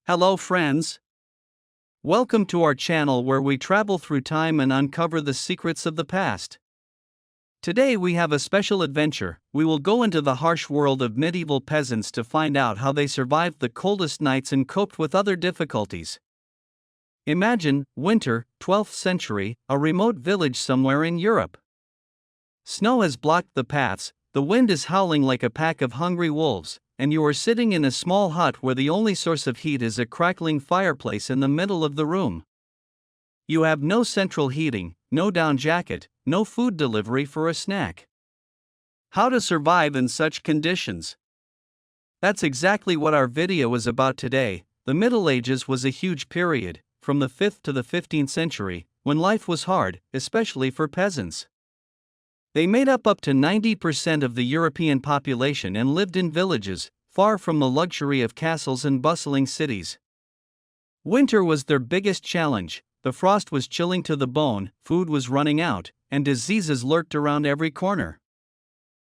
Hello, friends. Welcome to our channel where we travel through time and uncover the secrets of the past. Today we have a special adventure. We will go into the harsh world of medieval peasants to find out how they survived the coldest nights and coped with other difficulties. Imagine, winter, 12th century, a remote village somewhere in Europe. Snow has blocked the paths, the wind is howling like a pack of hungry wolves, and you are sitting in a small hut where the only source of heat is a crackling fireplace in the middle of the room. You have no central heating, no down jacket, no food delivery for a snack. How to survive in such conditions? That's exactly what our video is about today. The Middle Ages was a huge period, from the 5th to the 15th century, when life was hard, especially for peasants. They made up to 90% of the European population and lived in villages, far from the luxury of castles and bustling cities. Winter was their biggest challenge. The frost was chilling to the bone, food was running out, and diseases lurked around every corner.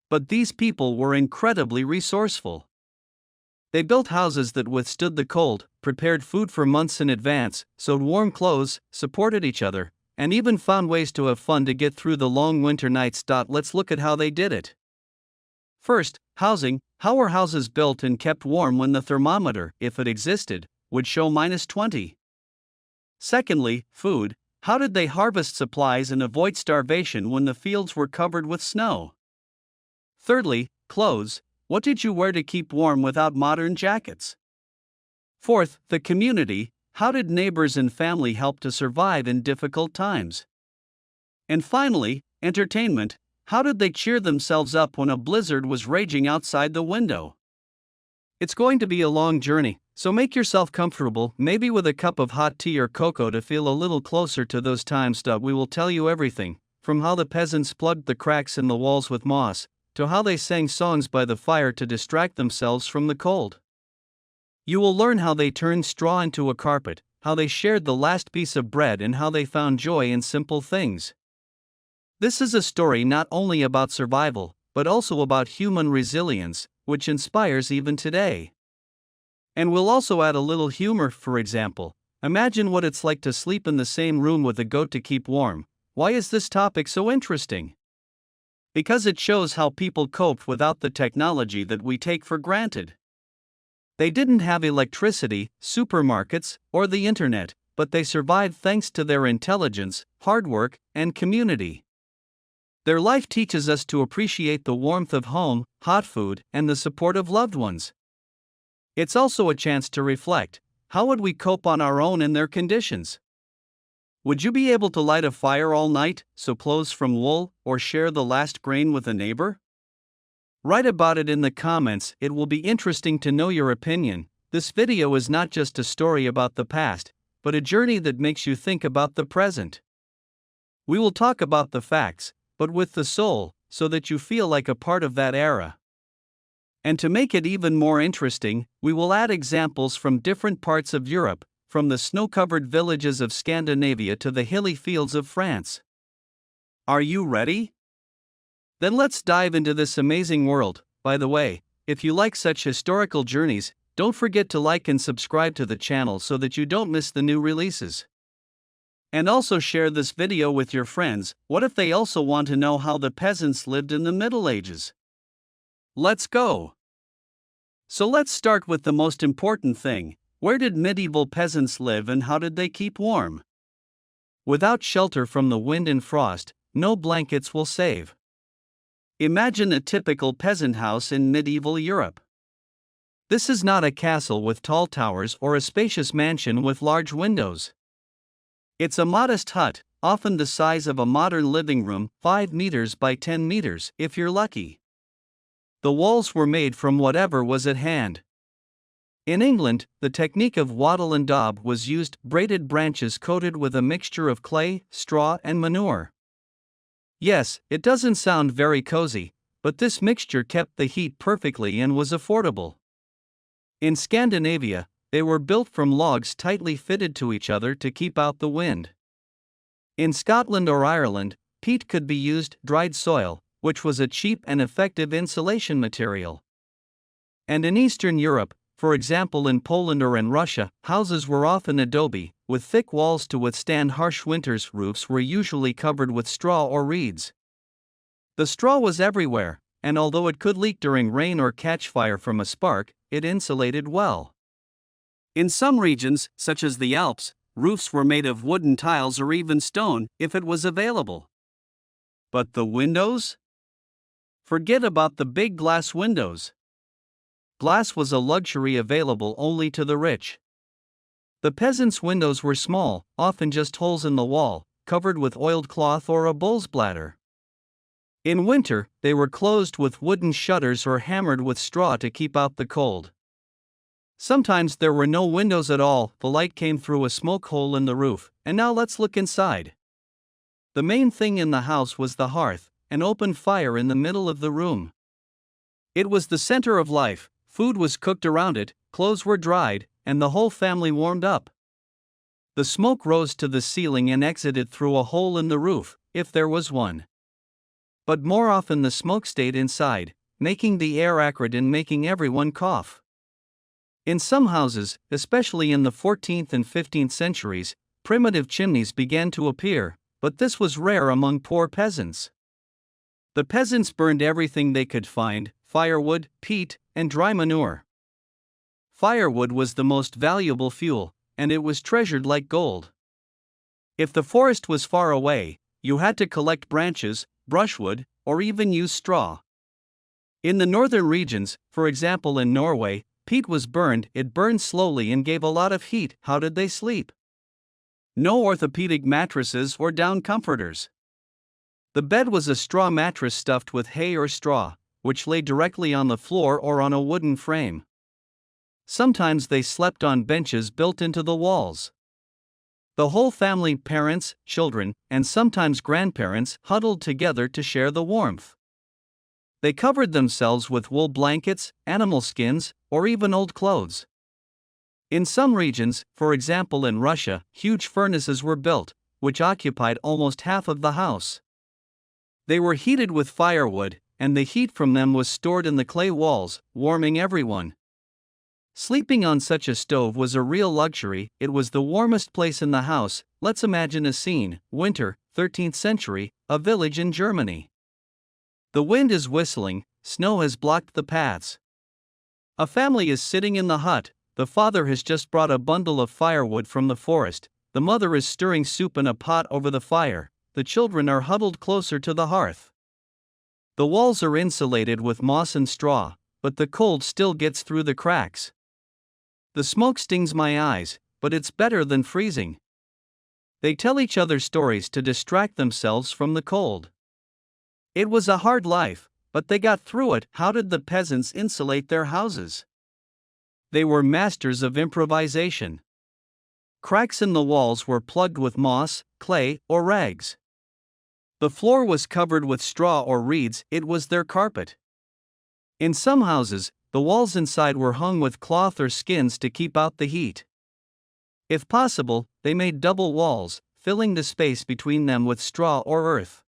But these people were incredibly resourceful. They built houses that withstood the cold, prepared food for months in advance, sewed warm clothes, supported each other, and even found ways to have fun to get through the long winter nights. Let's look at how they did it. First, housing. How were houses built and kept warm when the thermometer, if it existed, would show -20? Secondly, food. How did they harvest supplies and avoid starvation when the fields were covered with snow? Thirdly, clothes. What did you wear to keep warm without modern jackets? Fourth, the community. How did neighbors and family help to survive in difficult times? And finally, entertainment. How did they cheer themselves up when a blizzard was raging outside the window? It's going to be a long journey, so make yourself comfortable, maybe with a cup of hot tea or cocoa to feel a little closer to those times. We will tell you everything, from how the peasants plugged the cracks in the walls with moss, to how they sang songs by the fire to distract themselves from the cold. You will learn how they turned straw into a carpet, how they shared the last piece of bread, and how they found joy in simple things. This is a story not only about survival, but also about human resilience, which inspires even today. And we'll also add a little humor. For example, imagine what it's like to sleep in the same room with a goat to keep warm. Why is this topic so interesting? Because it shows how people coped without the technology that we take for granted. They didn't have electricity, supermarkets, or the internet, but they survived thanks to their intelligence, hard work, and community. Their life teaches us to appreciate the warmth of home, hot food, and the support of loved ones. It's also a chance to reflect. How would we cope on our own in their conditions? Would you be able to light a fire all night, sew clothes from wool, or share the last grain with a neighbor? Write about it in the comments. It will be interesting to know your opinion. This video is not just a story about the past, but a journey that makes you think about the present. We will talk about the facts, but with the soul, so that you feel like a part of that era. And to make it even more interesting, we will add examples from different parts of Europe, from the snow-covered villages of Scandinavia to the hilly fields of France. Are you ready? Then let's dive into this amazing world. By the way, if you like such historical journeys, don't forget to like and subscribe to the channel so that you don't miss the new releases. And also share this video with your friends. What if they also want to know how the peasants lived in the Middle Ages? Let's go! So let's start with the most important thing. Where did medieval peasants live and how did they keep warm? Without shelter from the wind and frost, no blankets will save. Imagine a typical peasant house in medieval Europe. This is not a castle with tall towers or a spacious mansion with large windows. It's a modest hut, often the size of a modern living room, 5 meters by 10 meters, if you're lucky. The walls were made from whatever was at hand. In England, the technique of wattle and daub was used, braided branches coated with a mixture of clay, straw, and manure. Yes, it doesn't sound very cozy, but this mixture kept the heat perfectly and was affordable. In Scandinavia, they were built from logs tightly fitted to each other to keep out the wind. In Scotland or Ireland, peat could be used, dried soil, which was a cheap and effective insulation material. And in Eastern Europe, For example, in Poland or in Russia, houses were often adobe, with thick walls to withstand harsh winters. Roofs were usually covered with straw or reeds. The straw was everywhere, and although it could leak during rain or catch fire from a spark, it insulated well. In some regions, such as the Alps, roofs were made of wooden tiles or even stone, if it was available. But the windows? Forget about the big glass windows. Glass was a luxury available only to the rich. The peasants' windows were small, often just holes in the wall, covered with oiled cloth or a bull's bladder. In winter, they were closed with wooden shutters or hammered with straw to keep out the cold. Sometimes there were no windows at all, the light came through a smoke hole in the roof, and now let's look inside. The main thing in the house was the hearth, an open fire in the middle of the room. It was the center of life, food was cooked around it, clothes were dried, and the whole family warmed up. The smoke rose to the ceiling and exited through a hole in the roof, if there was one. But more often the smoke stayed inside, making the air acrid and making everyone cough. In some houses, especially in the 14th and 15th centuries, primitive chimneys began to appear, but this was rare among poor peasants. The peasants burned everything they could find: firewood, peat, and dry manure. Firewood was the most valuable fuel, and it was treasured like gold. If the forest was far away, you had to collect branches, brushwood, or even use straw. In the northern regions, for example in Norway, peat was burned. It burned slowly and gave a lot of heat. How did they sleep? No orthopedic mattresses or down comforters. The bed was a straw mattress stuffed with hay or straw, which lay directly on the floor or on a wooden frame. Sometimes they slept on benches built into the walls. The whole family, parents, children, and sometimes grandparents, huddled together to share the warmth. They covered themselves with wool blankets, animal skins, or even old clothes. In some regions, for example in Russia, huge furnaces were built, which occupied almost half of the house. They were heated with firewood, and the heat from them was stored in the clay walls, warming everyone. Sleeping on such a stove was a real luxury. It was the warmest place in the house. Let's imagine a scene: winter, 13th century, a village in Germany. The wind is whistling, snow has blocked the paths. A family is sitting in the hut. The father has just brought a bundle of firewood from the forest. The mother is stirring soup in a pot over the fire. The children are huddled closer to the hearth. The walls are insulated with moss and straw, but the cold still gets through the cracks. The smoke stings my eyes, but it's better than freezing. They tell each other stories to distract themselves from the cold. It was a hard life, but they got through it. How did the peasants insulate their houses? They were masters of improvisation. Cracks in the walls were plugged with moss, clay, or rags. The floor was covered with straw or reeds. It was their carpet. In some houses, the walls inside were hung with cloth or skins to keep out the heat. If possible, they made double walls, filling the space between them with straw or earth.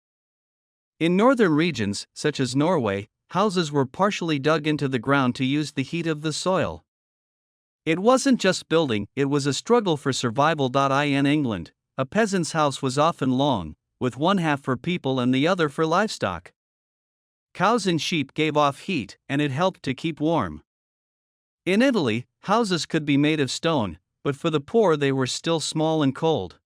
In northern regions, such as Norway, houses were partially dug into the ground to use the heat of the soil. It wasn't just building, it was a struggle for survival. In England, a peasant's house was often long, with one half for people and the other for livestock. Cows and sheep gave off heat, and it helped to keep warm. In Italy, houses could be made of stone, but for the poor they were still small and cold.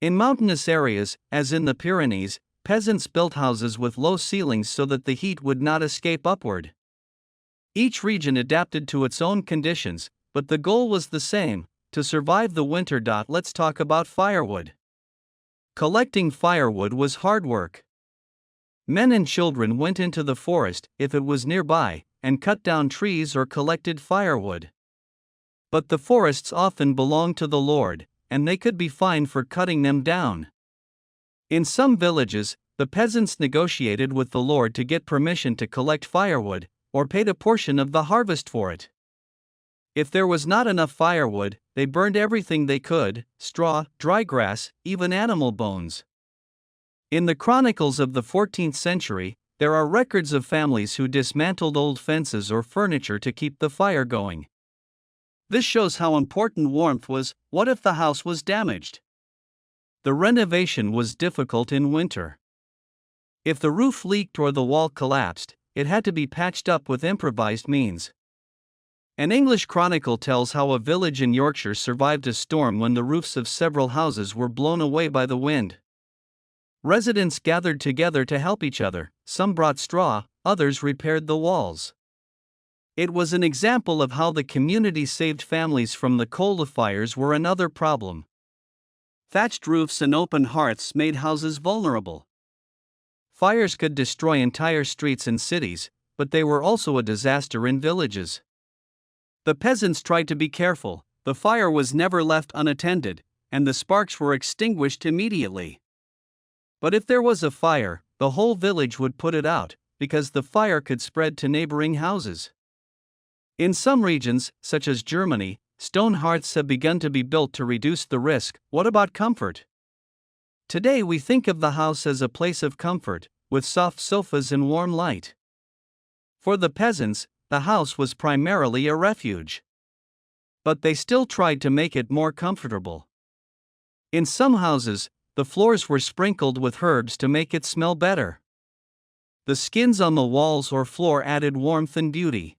In mountainous areas, as in the Pyrenees, peasants built houses with low ceilings so that the heat would not escape upward. Each region adapted to its own conditions, but the goal was the same: to survive the winter. Let's talk about firewood. Collecting firewood was hard work. Men and children went into the forest, if it was nearby, and cut down trees or collected firewood. But the forests often belonged to the Lord, and they could be fined for cutting them down. In some villages, the peasants negotiated with the Lord to get permission to collect firewood, or paid a portion of the harvest for it. If there was not enough firewood, they burned everything they could: straw, dry grass, even animal bones. In the chronicles of the 14th century, there are records of families who dismantled old fences or furniture to keep the fire going. This shows how important warmth was. What if the house was damaged? The renovation was difficult in winter. If the roof leaked or the wall collapsed, it had to be patched up with improvised means. An English chronicle tells how a village in Yorkshire survived a storm when the roofs of several houses were blown away by the wind. Residents gathered together to help each other, some brought straw, others repaired the walls. It was an example of how the community saved families from the cold. Of fires were another problem. Thatched roofs and open hearths made houses vulnerable. Fires could destroy entire streets and cities, but they were also a disaster in villages. The peasants tried to be careful, the fire was never left unattended, and the sparks were extinguished immediately. But if there was a fire, the whole village would put it out, because the fire could spread to neighboring houses. In some regions, such as Germany, stone hearths have begun to be built to reduce the risk. What about comfort? Today we think of the house as a place of comfort, with soft sofas and warm light. For the peasants, the house was primarily a refuge. But they still tried to make it more comfortable. In some houses, the floors were sprinkled with herbs to make it smell better. The skins on the walls or floor added warmth and beauty.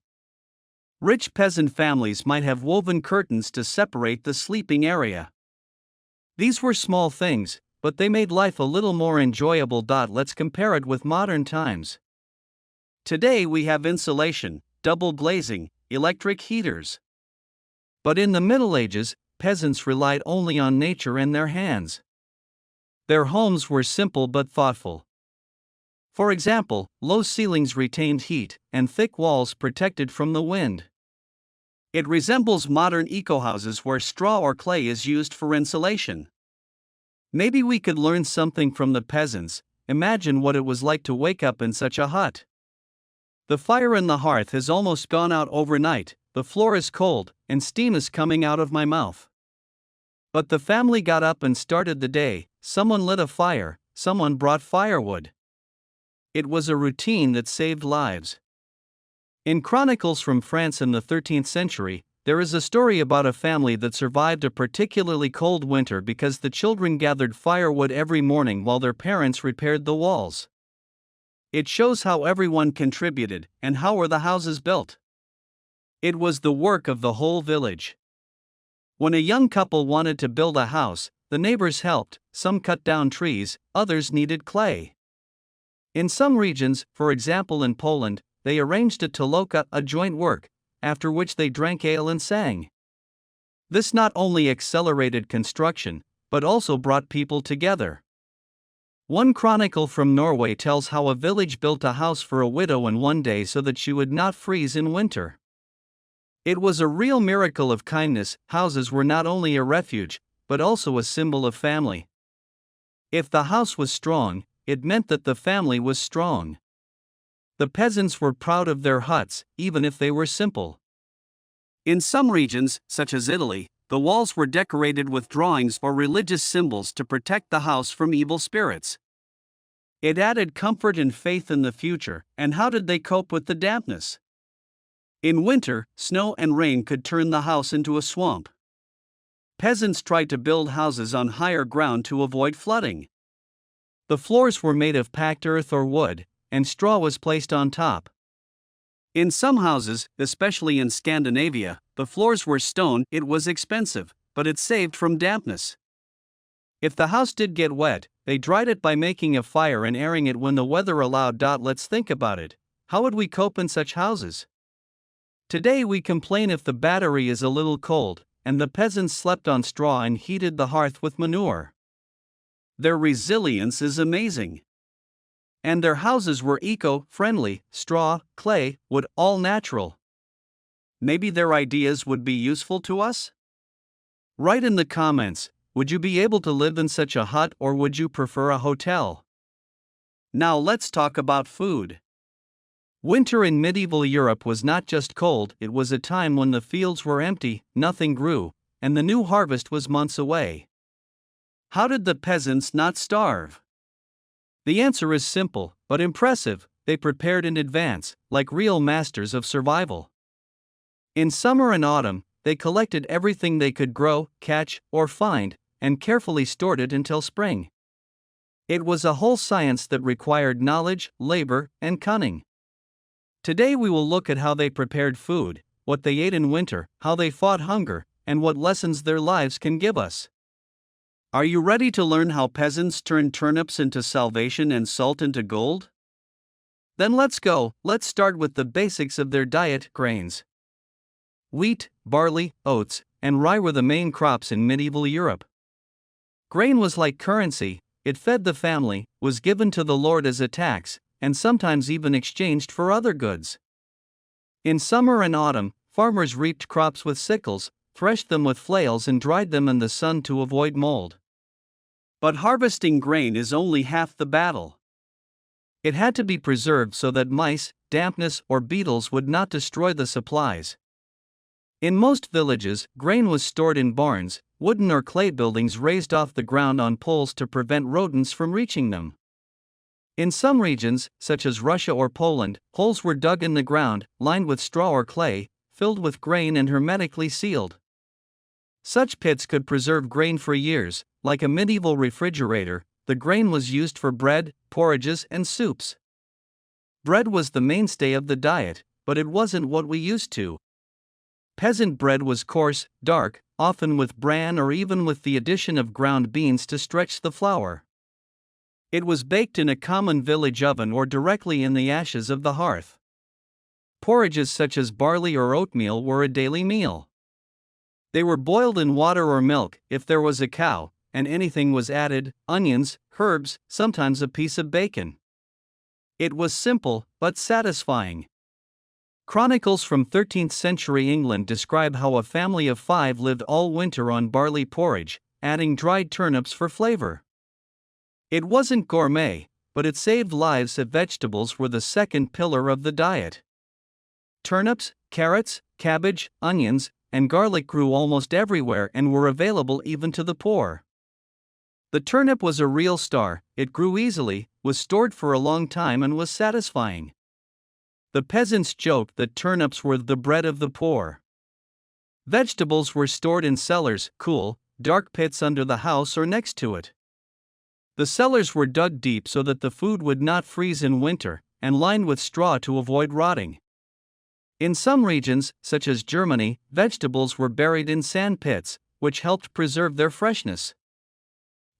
Rich peasant families might have woven curtains to separate the sleeping area. These were small things, but they made life a little more enjoyable. Let's compare it with modern times. Today we have insulation, double glazing, electric heaters. But in the Middle Ages, peasants relied only on nature and their hands. Their homes were simple but thoughtful. For example, low ceilings retained heat, and thick walls protected from the wind. It resembles modern eco-houses where straw or clay is used for insulation. Maybe we could learn something from the peasants. Imagine what it was like to wake up in such a hut. The fire in the hearth has almost gone out overnight, the floor is cold, and steam is coming out of my mouth. But the family got up and started the day. Someone lit a fire, someone brought firewood. It was a routine that saved lives. In chronicles from France in the 13th century, there is a story about a family that survived a particularly cold winter because the children gathered firewood every morning while their parents repaired the walls. It shows how everyone contributed, and how were the houses built. It was the work of the whole village. When a young couple wanted to build a house, the neighbors helped, some cut down trees, others needed clay. In some regions, for example in Poland, they arranged a toloka, a joint work, after which they drank ale and sang. This not only accelerated construction, but also brought people together. One chronicle from Norway tells how a village built a house for a widow in one day so that she would not freeze in winter. It was a real miracle of kindness. Houses were not only a refuge, but also a symbol of family. If the house was strong, it meant that the family was strong. The peasants were proud of their huts, even if they were simple. In some regions, such as Italy, the walls were decorated with drawings or religious symbols to protect the house from evil spirits. It added comfort and faith in the future. And how did they cope with the dampness? In winter, snow and rain could turn the house into a swamp. Peasants tried to build houses on higher ground to avoid flooding. The floors were made of packed earth or wood, and straw was placed on top. In some houses, especially in Scandinavia, the floors were stone. It was expensive, but it saved from dampness. If the house did get wet, they dried it by making a fire and airing it when the weather allowed. Let's think about it. How would we cope in such houses? Today we complain if the battery is a little cold, and the peasants slept on straw and heated the hearth with manure. Their resilience is amazing. And their houses were eco-friendly, straw, clay, wood, all natural. Maybe their ideas would be useful to us? Write in the comments, would you be able to live in such a hut or would you prefer a hotel? Now let's talk about food. Winter in medieval Europe was not just cold, it was a time when the fields were empty, nothing grew, and the new harvest was months away. How did the peasants not starve? The answer is simple, but impressive. They prepared in advance, like real masters of survival. In summer and autumn, they collected everything they could grow, catch, or find, and carefully stored it until spring. It was a whole science that required knowledge, labor, and cunning. Today we will look at how they prepared food, what they ate in winter, how they fought hunger, and what lessons their lives can give us. Are you ready to learn how peasants turned turnips into salvation and salt into gold? Then let's go. Let's start with the basics of their diet: grains. Wheat, barley, oats, and rye were the main crops in medieval Europe. Grain was like currency. It fed the family, was given to the Lord as a tax, and sometimes even exchanged for other goods. In summer and autumn, farmers reaped crops with sickles, threshed them with flails, and dried them in the sun to avoid mold. But harvesting grain is only half the battle. It had to be preserved so that mice, dampness, or beetles would not destroy the supplies. In most villages, grain was stored in barns, wooden or clay buildings raised off the ground on poles to prevent rodents from reaching them. In some regions, such as Russia or Poland, holes were dug in the ground, lined with straw or clay, filled with grain and hermetically sealed. Such pits could preserve grain for years. Like a medieval refrigerator, the grain was used for bread, porridges, and soups. Bread was the mainstay of the diet, but it wasn't what we used to. Peasant bread was coarse, dark, often with bran or even with the addition of ground beans to stretch the flour. It was baked in a common village oven or directly in the ashes of the hearth. Porridges such as barley or oatmeal were a daily meal. They were boiled in water or milk, if there was a cow, and anything was added: onions, herbs, sometimes a piece of bacon. It was simple, but satisfying. Chronicles from 13th century England describe how a family of 5 lived all winter on barley porridge, adding dried turnips for flavor. It wasn't gourmet, but it saved lives. Vegetables were the second pillar of the diet. Turnips, carrots, cabbage, onions, and garlic grew almost everywhere and were available even to the poor. The turnip was a real star. It grew easily, was stored for a long time, and was satisfying. The peasants joked that turnips were the bread of the poor. Vegetables were stored in cellars, cool, dark pits under the house or next to it. The cellars were dug deep so that the food would not freeze in winter, and lined with straw to avoid rotting. In some regions, such as Germany, vegetables were buried in sand pits, which helped preserve their freshness.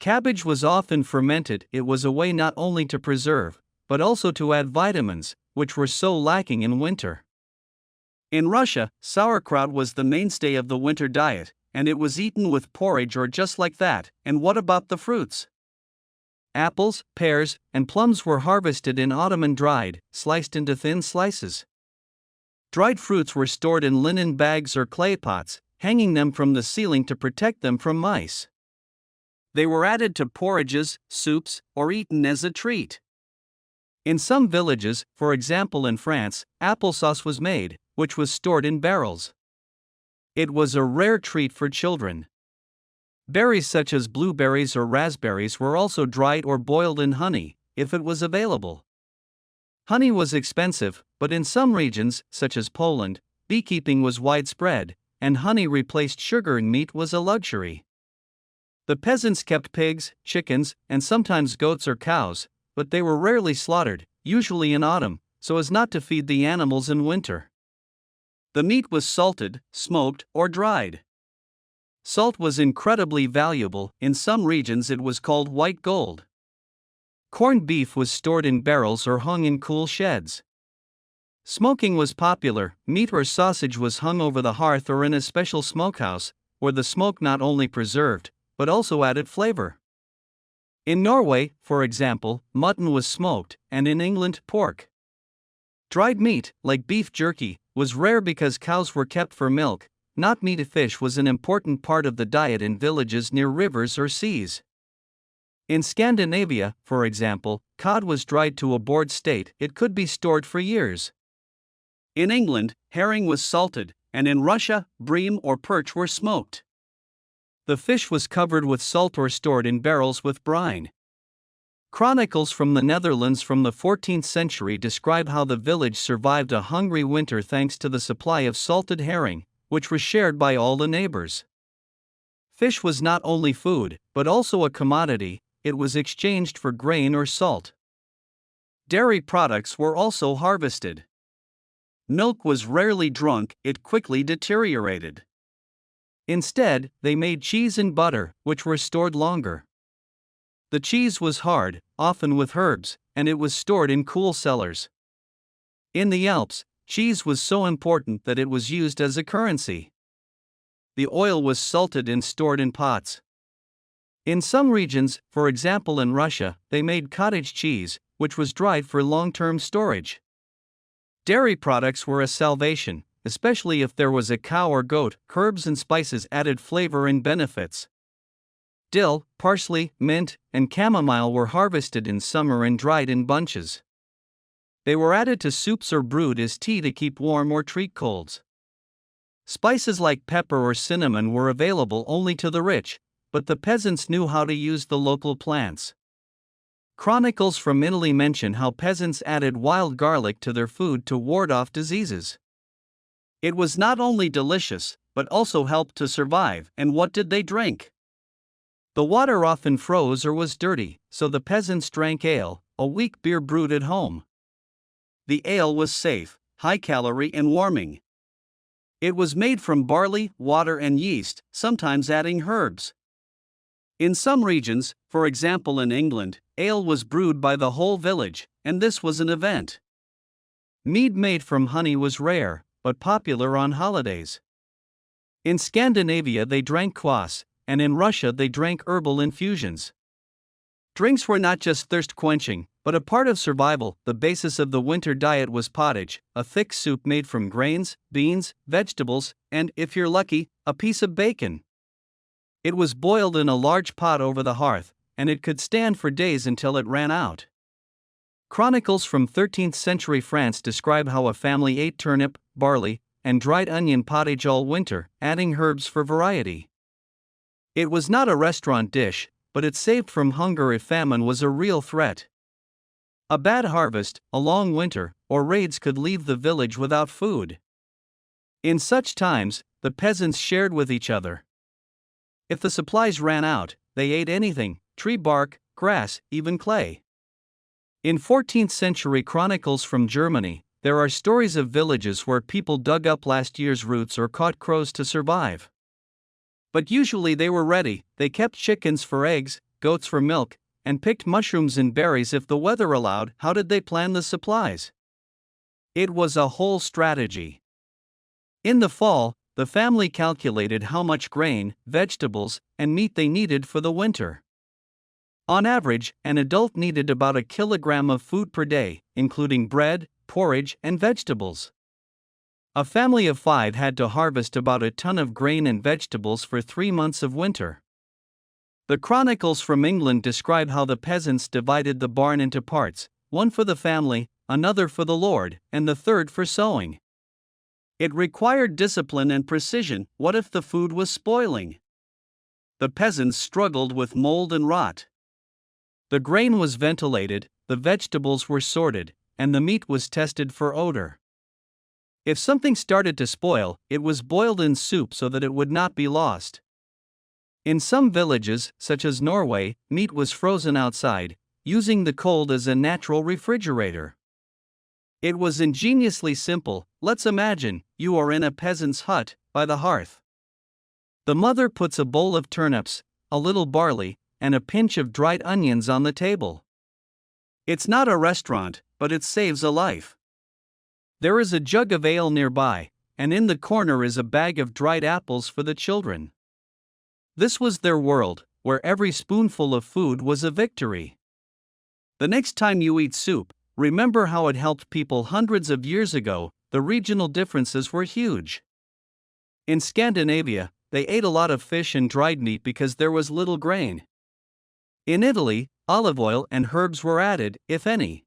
Cabbage was often fermented. It was a way not only to preserve, but also to add vitamins, which were so lacking in winter. In Russia, sauerkraut was the mainstay of the winter diet, and it was eaten with porridge or just like that. And what about the fruits? Apples, pears, and plums were harvested in autumn and dried, sliced into thin slices. Dried fruits were stored in linen bags or clay pots, hanging them from the ceiling to protect them from mice. They were added to porridges, soups, or eaten as a treat. In some villages, for example in France, applesauce was made, which was stored in barrels. It was a rare treat for children. Berries such as blueberries or raspberries were also dried or boiled in honey, if it was available. Honey was expensive, but in some regions, such as Poland, beekeeping was widespread, and honey replaced sugar, and meat was a luxury. The peasants kept pigs, chickens, and sometimes goats or cows, but they were rarely slaughtered, usually in autumn, so as not to feed the animals in winter. The meat was salted, smoked, or dried. Salt was incredibly valuable. In some regions it was called white gold. Corned beef was stored in barrels or hung in cool sheds. Smoking was popular. Meat or sausage was hung over the hearth or in a special smokehouse, where the smoke not only preserved, but also added flavor. In Norway, for example, mutton was smoked, and in England, pork. Dried meat, like beef jerky, was rare because cows were kept for milk. Not meat. Fish was an important part of the diet in villages near rivers or seas. In Scandinavia, for example, cod was dried to a board state. It could be stored for years. In England, herring was salted, and in Russia, bream or perch were smoked. The fish was covered with salt or stored in barrels with brine. Chronicles from the Netherlands from the 14th century describe how the village survived a hungry winter thanks to the supply of salted herring, which was shared by all the neighbors. Fish was not only food, but also a commodity. It was exchanged for grain or salt. Dairy products were also harvested. Milk was rarely drunk, it quickly deteriorated. Instead, they made cheese and butter, which were stored longer. The cheese was hard, often with herbs, and it was stored in cool cellars. In the Alps, cheese was so important that it was used as a currency. The oil was salted and stored in pots. In some regions, for example in Russia, they made cottage cheese, which was dried for long-term storage. Dairy products were a salvation, especially if there was a cow or goat. Herbs and spices added flavor and benefits. Dill, parsley, mint, and chamomile were harvested in summer and dried in bunches. They were added to soups or brewed as tea to keep warm or treat colds. Spices like pepper or cinnamon were available only to the rich, but the peasants knew how to use the local plants. Chronicles from Italy mention how peasants added wild garlic to their food to ward off diseases. It was not only delicious, but also helped to survive. And what did they drink? The water often froze or was dirty, so the peasants drank ale, a weak beer brewed at home. The ale was safe, high-calorie and warming. It was made from barley, water and yeast, sometimes adding herbs. In some regions, for example in England, ale was brewed by the whole village, and this was an event. Mead made from honey was rare, but popular on holidays. In Scandinavia they drank kvass, and in Russia they drank herbal infusions. Drinks were not just thirst-quenching, but a part of survival. The basis of the winter diet was pottage, a thick soup made from grains, beans, vegetables, and, if you're lucky, a piece of bacon. It was boiled in a large pot over the hearth, and it could stand for days until it ran out. Chronicles from 13th century France describe how a family ate turnip, barley, and dried onion pottage all winter, adding herbs for variety. It was not a restaurant dish, but it saved from hunger if famine was a real threat. A bad harvest, a long winter, or raids could leave the village without food. In such times, the peasants shared with each other. If the supplies ran out, they ate anything: tree bark, grass, even clay. In 14th century chronicles from Germany, there are stories of villages where people dug up last year's roots or caught crows to survive. But usually they were ready. They kept chickens for eggs, goats for milk, and picked mushrooms and berries if the weather allowed. How did they plan the supplies? It was a whole strategy. In the fall, the family calculated how much grain, vegetables, and meat they needed for the winter. On average, an adult needed about a kilogram of food per day, including bread, porridge, and vegetables. A family of 5 had to harvest about a ton of grain and vegetables for 3 months of winter. The chronicles from England describe how the peasants divided the barn into parts, one for the family, another for the lord, and the third for sowing. It required discipline and precision. What if the food was spoiling? The peasants struggled with mold and rot. The grain was ventilated, the vegetables were sorted, and the meat was tested for odor. If something started to spoil, it was boiled in soup so that it would not be lost. In some villages, such as Norway, meat was frozen outside, using the cold as a natural refrigerator. It was ingeniously simple. Let's imagine, you are in a peasant's hut, by the hearth. The mother puts a bowl of turnips, a little barley, and a pinch of dried onions on the table. It's not a restaurant, but it saves a life. There is a jug of ale nearby, and in the corner is a bag of dried apples for the children. This was their world, where every spoonful of food was a victory. The next time you eat soup, remember how it helped people hundreds of years ago. The regional differences were huge. In Scandinavia, they ate a lot of fish and dried meat because there was little grain. In Italy, olive oil and herbs were added, if any.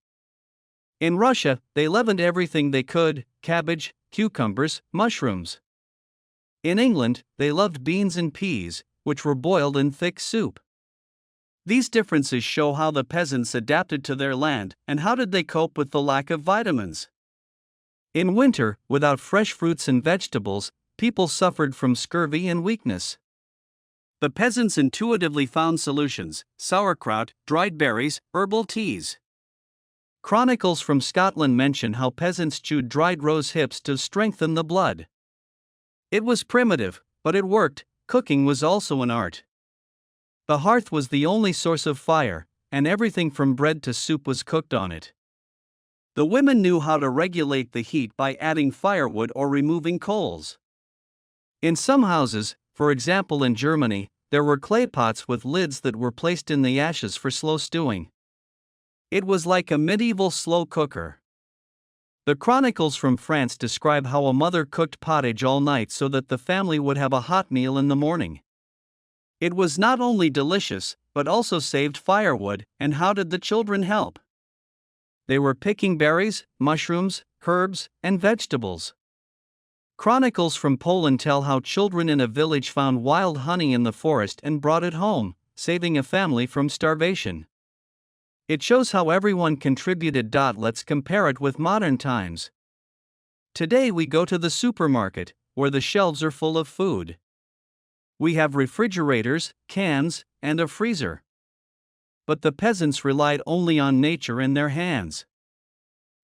In Russia, they leavened everything they could: cabbage, cucumbers, mushrooms. In England, they loved beans and peas, which were boiled in thick soup. These differences show how the peasants adapted to their land, and how did they cope with the lack of vitamins. In winter, without fresh fruits and vegetables, people suffered from scurvy and weakness. The peasants intuitively found solutions: sauerkraut, dried berries, herbal teas. Chronicles from Scotland mention how peasants chewed dried rose hips to strengthen the blood. It was primitive, but it worked. Cooking was also an art. The hearth was the only source of fire, and everything from bread to soup was cooked on it. The women knew how to regulate the heat by adding firewood or removing coals. In some houses, for example in Germany, there were clay pots with lids that were placed in the ashes for slow stewing. It was like a medieval slow cooker. The chronicles from France describe how a mother cooked pottage all night so that the family would have a hot meal in the morning. It was not only delicious, but also saved firewood. And how did the children help? They were picking berries, mushrooms, herbs, and vegetables. Chronicles from Poland tell how children in a village found wild honey in the forest and brought it home, saving a family from starvation. It shows how everyone contributed. Let's compare it with modern times. Today we go to the supermarket, where the shelves are full of food. We have refrigerators, cans, and a freezer. But the peasants relied only on nature and their hands.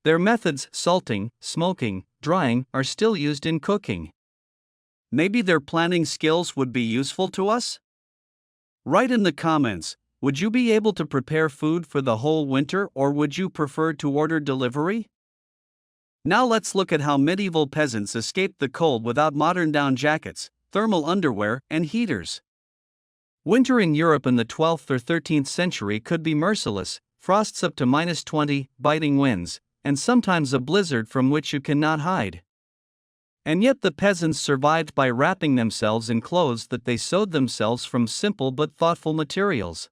Their methods, salting, smoking, drying, are still used in cooking. Maybe their planning skills would be useful to us? Write in the comments. Would you be able to prepare food for the whole winter, or would you prefer to order delivery? Now let's look at how medieval peasants escaped the cold without modern down jackets, thermal underwear, and heaters. Winter in Europe in the 12th or 13th century could be merciless: frosts up to -20, biting winds, and sometimes a blizzard from which you cannot hide. And yet the peasants survived by wrapping themselves in clothes that they sewed themselves from simple but thoughtful materials.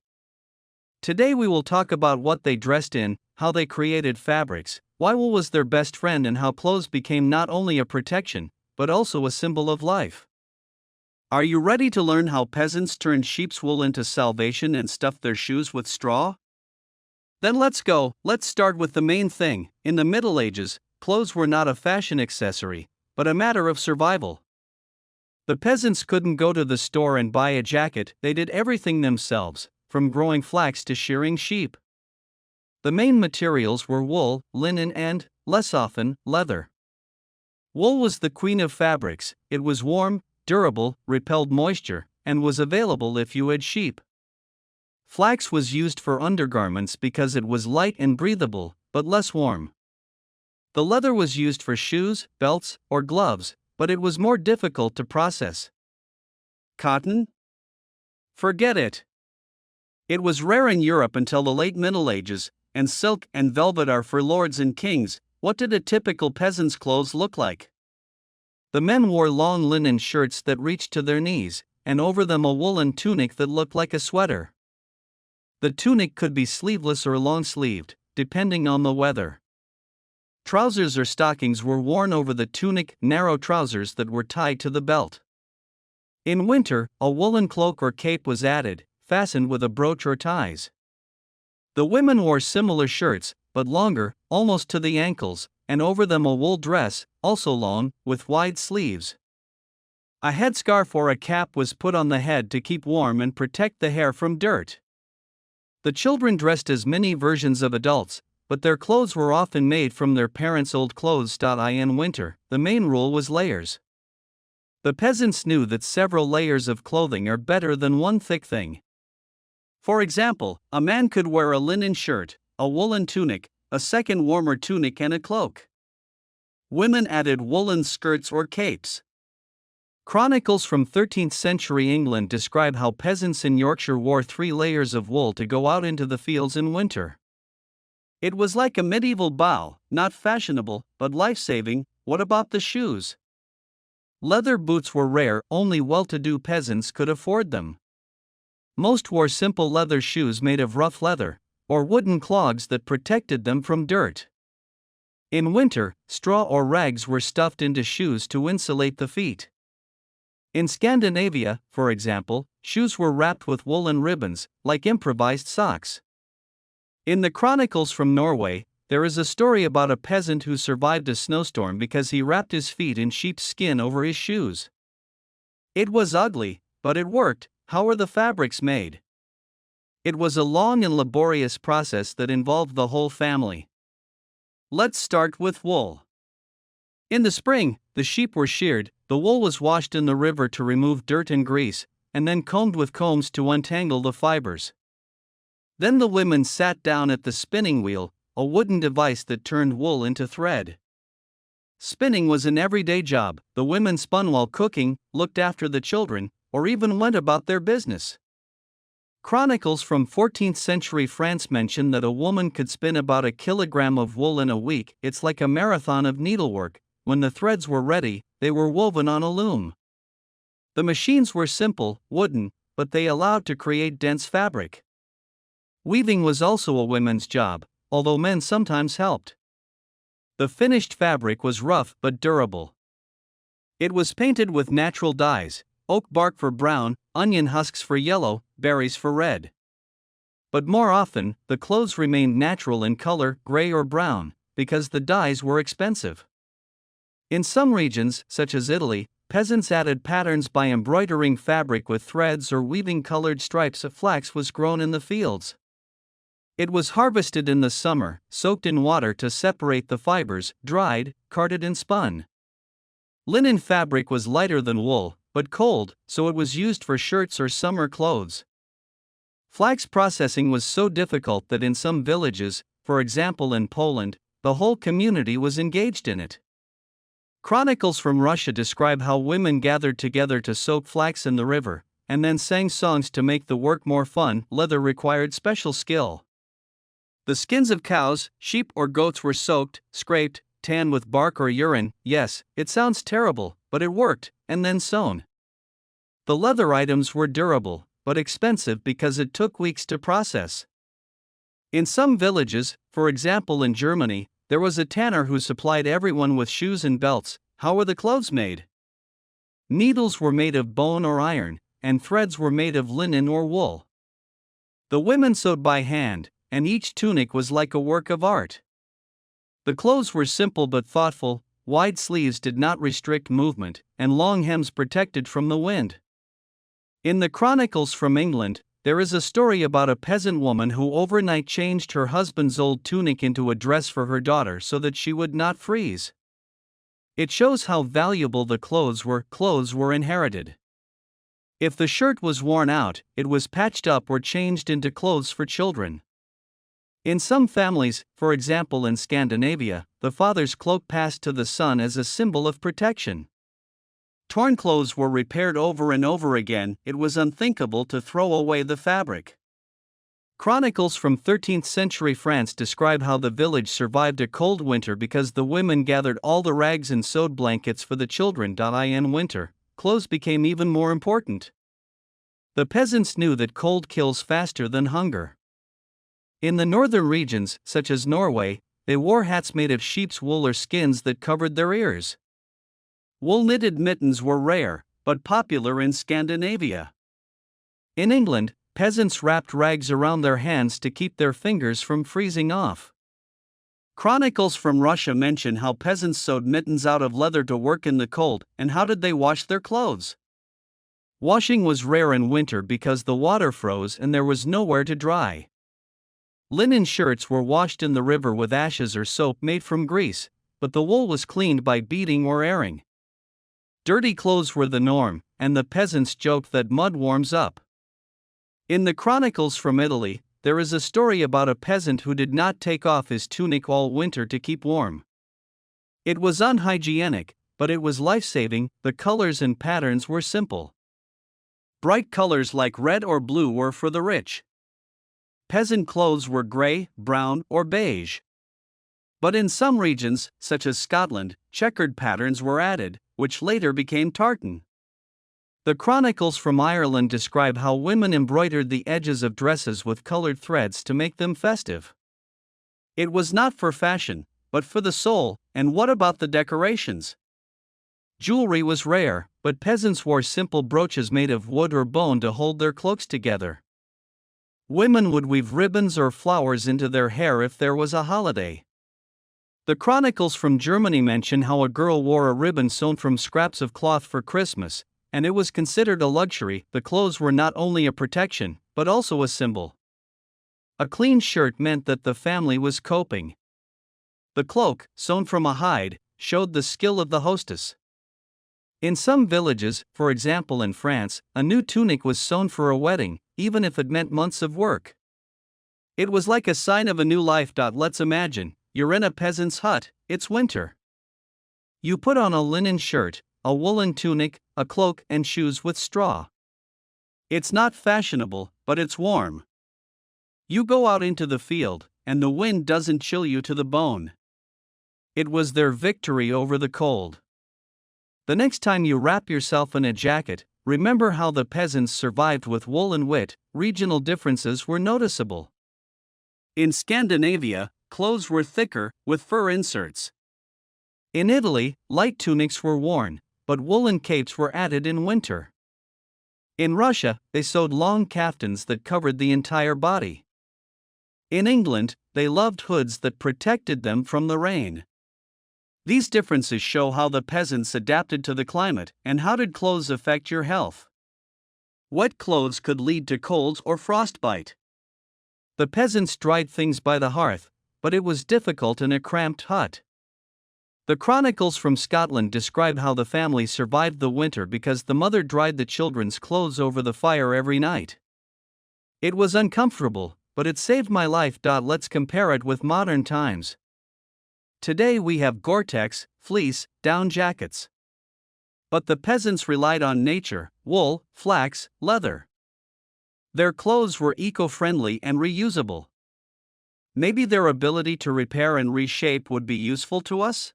Today we will talk about what they dressed in, how they created fabrics, why wool was their best friend, and how clothes became not only a protection, but also a symbol of life. Are you ready to learn how peasants turned sheep's wool into salvation and stuffed their shoes with straw? Then let's go. Let's start with the main thing. In the Middle Ages, clothes were not a fashion accessory, but a matter of survival. The peasants couldn't go to the store and buy a jacket. They did everything themselves, from growing flax to shearing sheep. The main materials were wool, linen, and, less often, leather. Wool was the queen of fabrics. It was warm, durable, repelled moisture, and was available if you had sheep. Flax was used for undergarments because it was light and breathable, but less warm. The leather was used for shoes, belts, or gloves, but it was more difficult to process. Cotton? Forget it. It was rare in Europe until the late Middle Ages, and silk and velvet are for lords and kings. What did a typical peasant's clothes look like? The men wore long linen shirts that reached to their knees, and over them a woolen tunic that looked like a sweater. The tunic could be sleeveless or long-sleeved, depending on the weather. Trousers or stockings were worn over the tunic, narrow trousers that were tied to the belt. In winter, a woolen cloak or cape was added, fastened with a brooch or ties. The women wore similar shirts, but longer, almost to the ankles, and over them a wool dress, also long, with wide sleeves. A headscarf or a cap was put on the head to keep warm and protect the hair from dirt. The children dressed as mini versions of adults, but their clothes were often made from their parents' old clothes. In winter, the main rule was layers. The peasants knew that several layers of clothing are better than one thick thing. For example, a man could wear a linen shirt, a woolen tunic, a second warmer tunic, and a cloak. Women added woolen skirts or capes. Chronicles from 13th century England describe how peasants in Yorkshire wore 3 layers of wool to go out into the fields in winter. It was like a medieval bow, not fashionable, but life-saving. What about the shoes? Leather boots were rare, only well-to-do peasants could afford them. Most wore simple leather shoes made of rough leather, or wooden clogs that protected them from dirt. In winter, straw or rags were stuffed into shoes to insulate the feet. In Scandinavia, for example, shoes were wrapped with woolen ribbons, like improvised socks. In the chronicles from Norway, there is a story about a peasant who survived a snowstorm because he wrapped his feet in sheep's skin over his shoes. It was ugly, but it worked. How were the fabrics made? It was a long and laborious process that involved the whole family. Let's start with wool. In the spring, the sheep were sheared, the wool was washed in the river to remove dirt and grease, and then combed with combs to untangle the fibers. Then the women sat down at the spinning wheel, a wooden device that turned wool into thread. Spinning was an everyday job. The women spun while cooking, looked after the children, or even went about their business. Chronicles from 14th century France mention that a woman could spin about 1 kilogram of wool in a week. It's like a marathon of needlework. When the threads were ready, they were woven on a loom. The machines were simple, wooden, but they allowed to create dense fabric. Weaving was also a women's job, although men sometimes helped. The finished fabric was rough but durable. It was painted with natural dyes, oak bark for brown, onion husks for yellow, berries for red. But more often, the clothes remained natural in color, gray or brown, because the dyes were expensive. In some regions, such as Italy, peasants added patterns by embroidering fabric with threads or weaving colored stripes. Flax was grown in the fields. It was harvested in the summer, soaked in water to separate the fibers, dried, carded and spun. Linen fabric was lighter than wool, but cold, so it was used for shirts or summer clothes. Flax processing was so difficult that in some villages, for example in Poland, the whole community was engaged in it. Chronicles from Russia describe how women gathered together to soak flax in the river, and then sang songs to make the work more fun. Leather required special skill. The skins of cows, sheep or goats were soaked, scraped, tanned with bark or urine. Yes, it sounds terrible, but it worked, and then sewn. The leather items were durable, but expensive because it took weeks to process. In some villages, for example in Germany, there was a tanner who supplied everyone with shoes and belts. How were the clothes made? Needles were made of bone or iron, and threads were made of linen or wool. The women sewed by hand, and each tunic was like a work of art. The clothes were simple but thoughtful. Wide sleeves did not restrict movement, and long hems protected from the wind. In the Chronicles from England, there is a story about a peasant woman who overnight changed her husband's old tunic into a dress for her daughter so that she would not freeze. It shows how valuable the clothes were. Clothes were inherited. If the shirt was worn out, it was patched up or changed into clothes for children. In some families, for example in Scandinavia, the father's cloak passed to the son as a symbol of protection. Torn clothes were repaired over and over again. It was unthinkable to throw away the fabric. Chronicles from 13th century France describe how the village survived a cold winter because the women gathered all the rags and sewed blankets for the children. In winter, clothes became even more important. The peasants knew that cold kills faster than hunger. In the northern regions, such as Norway, they wore hats made of sheep's wool or skins that covered their ears. Wool knitted mittens were rare, but popular in Scandinavia. In England, peasants wrapped rags around their hands to keep their fingers from freezing off. Chronicles from Russia mention how peasants sewed mittens out of leather to work in the cold. And how did they wash their clothes? Washing was rare in winter because the water froze and there was nowhere to dry. Linen shirts were washed in the river with ashes or soap made from grease, but the wool was cleaned by beating or airing. Dirty clothes were the norm, and the peasants joked that mud warms up. In the Chronicles from Italy, there is a story about a peasant who did not take off his tunic all winter to keep warm. It was unhygienic, but it was life-saving. The colors and patterns were simple. Bright colors like red or blue were for the rich. Peasant clothes were gray, brown, or beige. But in some regions, such as Scotland, checkered patterns were added, which later became tartan. The Chronicles from Ireland describe how women embroidered the edges of dresses with colored threads to make them festive. It was not for fashion, but for the soul. And what about the decorations? Jewelry was rare, but peasants wore simple brooches made of wood or bone to hold their cloaks together. Women would weave ribbons or flowers into their hair if there was a holiday. The chronicles from Germany mention how a girl wore a ribbon sewn from scraps of cloth for Christmas, and it was considered a luxury. The clothes were not only a protection, but also a symbol. A clean shirt meant that the family was coping. The cloak, sewn from a hide, showed the skill of the hostess. In some villages, for example in France, a new tunic was sewn for a wedding, even if it meant months of work. It was like a sign of a new life. Let's imagine, you're in a peasant's hut, it's winter. You put on a linen shirt, a woolen tunic, a cloak, and shoes with straw. It's not fashionable, but it's warm. You go out into the field, and the wind doesn't chill you to the bone. It was their victory over the cold. The next time you wrap yourself in a jacket, remember how the peasants survived with wool and wit. Regional differences were noticeable. In Scandinavia, clothes were thicker, with fur inserts. In Italy, light tunics were worn, but woolen capes were added in winter. In Russia, they sewed long kaftans that covered the entire body. In England, they loved hoods that protected them from the rain. These differences show how the peasants adapted to the climate, and how did clothes affect your health. Wet clothes could lead to colds or frostbite. The peasants dried things by the hearth, but it was difficult in a cramped hut. The chronicles from Scotland describe how the family survived the winter because the mother dried the children's clothes over the fire every night. It was uncomfortable, but it saved my life. Let's compare it with modern times. Today we have Gore-Tex, fleece, down jackets. But the peasants relied on nature, wool, flax, leather. Their clothes were eco-friendly and reusable. Maybe their ability to repair and reshape would be useful to us?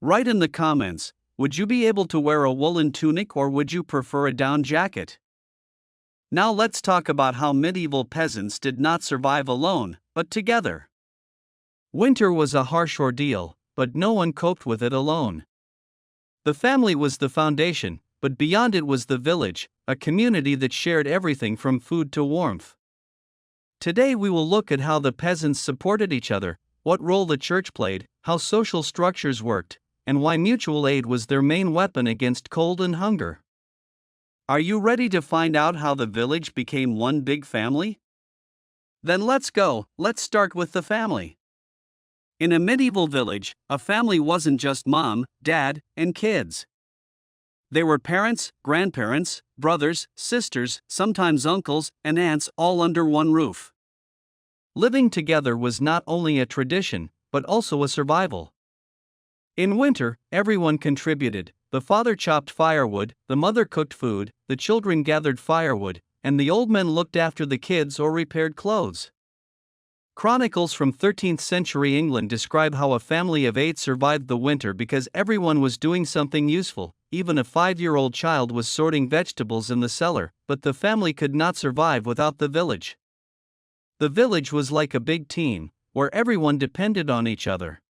Write in the comments, would you be able to wear a woolen tunic or would you prefer a down jacket? Now let's talk about how medieval peasants did not survive alone, but together. Winter was a harsh ordeal, but no one coped with it alone. The family was the foundation, but beyond it was the village, a community that shared everything from food to warmth. Today we will look at how the peasants supported each other, what role the church played, how social structures worked, and why mutual aid was their main weapon against cold and hunger. Are you ready to find out how the village became one big family? Then let's go. Let's start with the family. In a medieval village, a family wasn't just mom, dad, and kids. They were parents, grandparents, brothers, sisters, sometimes uncles, and aunts, all under one roof. Living together was not only a tradition, but also a survival. In winter, everyone contributed. The father chopped firewood, the mother cooked food, the children gathered firewood, and the old men looked after the kids or repaired clothes. Chronicles from 13th century England describe how a family of 8 survived the winter because everyone was doing something useful. Even a 5-year-old child was sorting vegetables in the cellar, but the family could not survive without the village. The village was like a big team, where everyone depended on each other.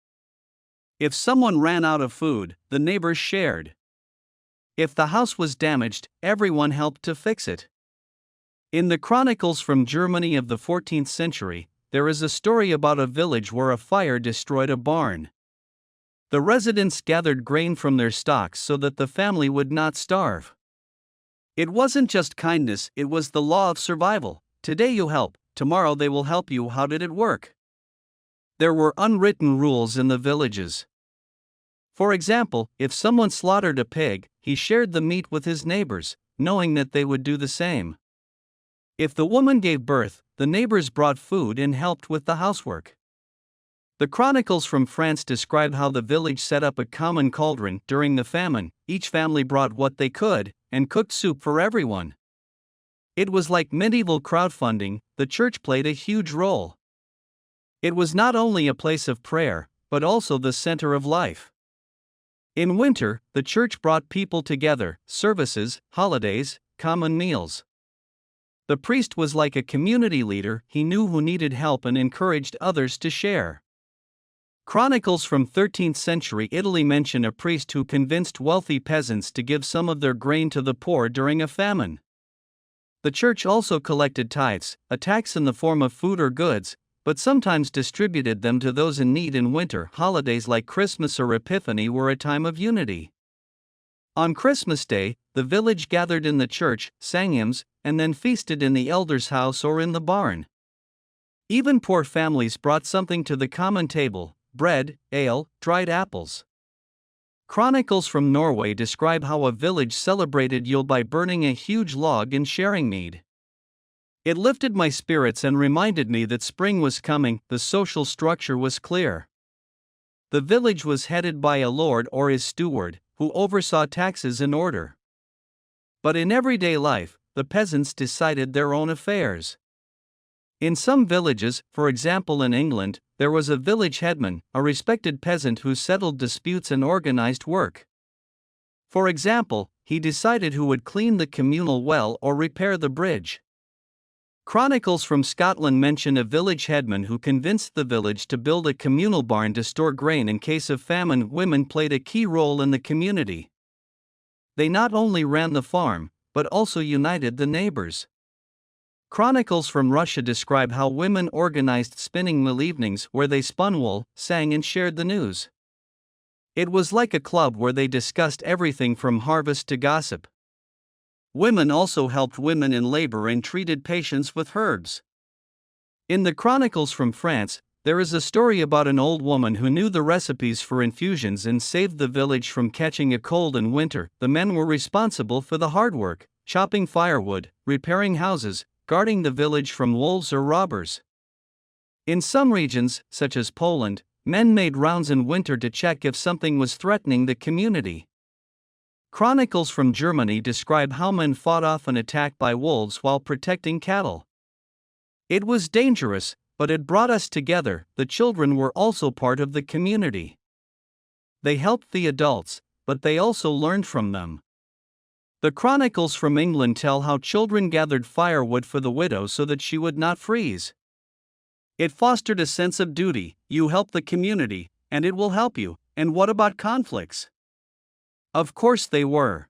If someone ran out of food, the neighbors shared. If the house was damaged, everyone helped to fix it. In the chronicles from Germany of the 14th century, there is a story about a village where a fire destroyed a barn. The residents gathered grain from their stocks so that the family would not starve. It wasn't just kindness, it was the law of survival. Today you help, tomorrow they will help you. How did it work? There were unwritten rules in the villages. For example, if someone slaughtered a pig, he shared the meat with his neighbors, knowing that they would do the same. If the woman gave birth, the neighbors brought food and helped with the housework. The chronicles from France describe how the village set up a common cauldron during the famine. Each family brought what they could and cooked soup for everyone. It was like medieval crowdfunding. The church played a huge role. It was not only a place of prayer, but also the center of life. In winter, the church brought people together, services, holidays, common meals. The priest was like a community leader. He knew who needed help and encouraged others to share. Chronicles from 13th century Italy mention a priest who convinced wealthy peasants to give some of their grain to the poor during a famine. The church also collected tithes, a tax in the form of food or goods, but sometimes distributed them to those in need in winter. Holidays like Christmas or Epiphany were a time of unity. On Christmas Day, the village gathered in the church, sang hymns, and then feasted in the elder's house or in the barn. Even poor families brought something to the common table: bread, ale, dried apples. Chronicles from Norway describe how a village celebrated Yule by burning a huge log and sharing mead. It lifted my spirits and reminded me that spring was coming. The social structure was clear. The village was headed by a lord or his steward, who oversaw taxes and order. But in everyday life, the peasants decided their own affairs. In some villages, for example in England, there was a village headman, a respected peasant who settled disputes and organized work. For example, he decided who would clean the communal well or repair the bridge. Chronicles from Scotland mention a village headman who convinced the village to build a communal barn to store grain in case of famine. Women played a key role in the community. They not only ran the farm, but also united the neighbors. Chronicles from Russia describe how women organized spinning mill evenings where they spun wool, sang, and shared the news. It was like a club where they discussed everything from harvest to gossip. Women also helped women in labor and treated patients with herbs. In the Chronicles from France, there is a story about an old woman who knew the recipes for infusions and saved the village from catching a cold in winter. The men were responsible for the hard work, chopping firewood, repairing houses, guarding the village from wolves or robbers. In some regions, such as Poland, men made rounds in winter to check if something was threatening the community. Chronicles from Germany describe how men fought off an attack by wolves while protecting cattle. It was dangerous, but it brought us together. The children were also part of the community. They helped the adults, but they also learned from them. The Chronicles from England tell how children gathered firewood for the widow so that she would not freeze. It fostered a sense of duty: you help the community, and it will help you. And what about conflicts? Of course they were.